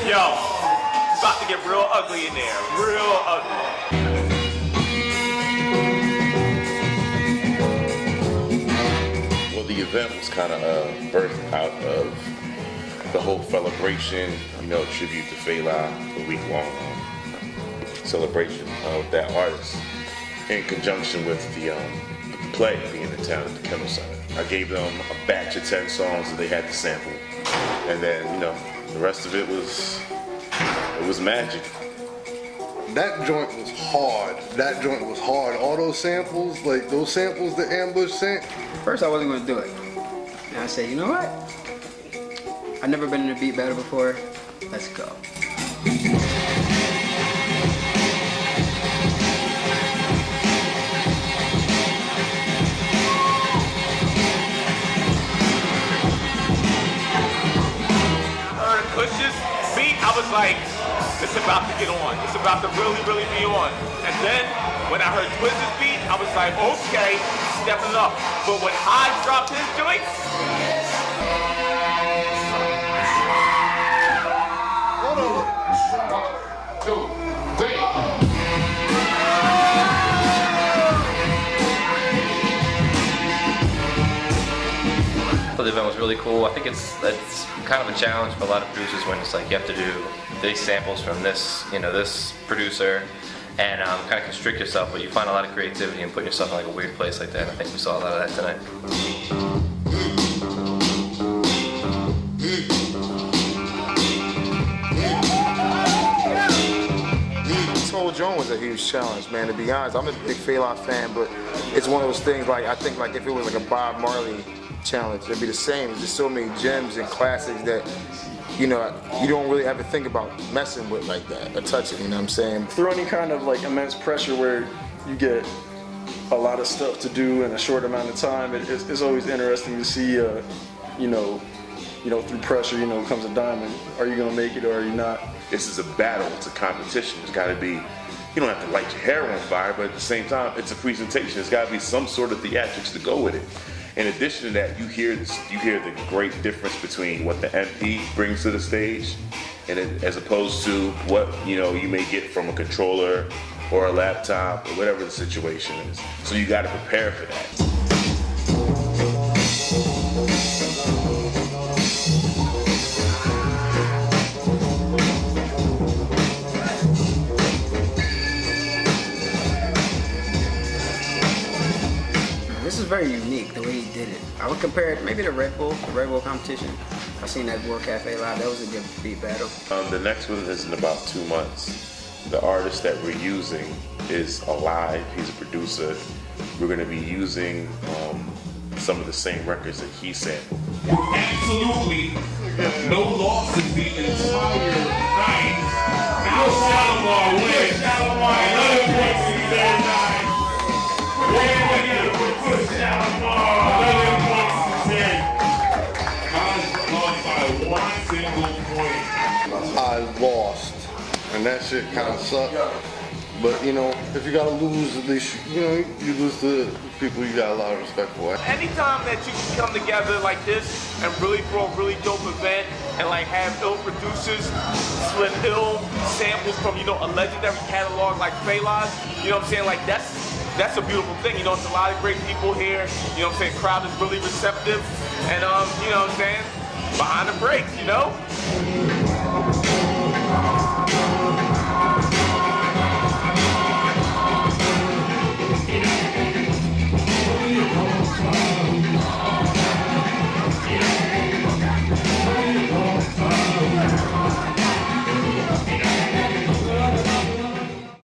Yo, it's about to get real ugly in there. Real ugly. Well, the event was kind of birthed out of the whole celebration, you know, tribute to Fela, the week-long celebration of that artist, in conjunction with the play being in town at the Kendall Center. I gave them a batch of 10 songs that they had to sample, and then, you know, the rest of it was magic. That joint was hard. That joint was hard. All those samples, like those samples that Ambush sent. First, I wasn't going to do it. And I said, you know what? I've never been in a beat battle before. Let's go. Push's beat, I was like, it's about to get on. It's about to really, really be on. And then when I heard Twizz's beat, I was like, okay, stepping up. But when High dropped his joints, Hold on. 1, 2, 3. The event was really cool. I think it's kind of a challenge for a lot of producers when it's like you have to do these samples from this, you know, this producer, and kind of constrict yourself. But you find a lot of creativity and putting yourself in like a weird place like that. And I think we saw a lot of that tonight. This whole joint was a huge challenge, man. To be honest, I'm a big Fela fan, but it's one of those things. Like I think, like if it was like a Bob Marley challenge, it'd be the same. There's just so many gems and classics that, you know, you don't really ever think about messing with like that or touching, you know what I'm saying? Through any kind of like immense pressure where you get a lot of stuff to do in a short amount of time, it's always interesting to see, you know, through pressure, you know, comes a diamond. Are you gonna make it or are you not? This is a battle, it's a competition. It's gotta be, you don't have to light your hair on fire, but at the same time, it's a presentation. There's gotta be some sort of theatrics to go with it. In addition to that, you hear the great difference between what the MP brings to the stage, and as opposed to what, you know, you may get from a controller or a laptop or whatever the situation is. So you got to prepare for that. This is very unique, the way he did it. I would compare it maybe to the Red Bull competition. I've seen that World Cafe Live. That was a good beat battle. The next one is in about 2 months. The artist that we're using is alive. He's a producer. We're going to be using some of the same records that he sampled. Absolutely no losses the entire night. Now Shalimar wins. 11 points in the night. I lost, and that shit kind of sucked. But you know, if you gotta lose, at least you know you lose to people you got a lot of respect for. anytime that you can come together like this and really throw a really dope event and like have ill producers split ill samples from, you know, a legendary catalog like Fela's, you know what I'm saying? Like that's a beautiful thing. You know, it's a lot of great people here. You know what I'm saying? Crowd is really receptive, and you know what I'm saying? Behind the brakes, you know?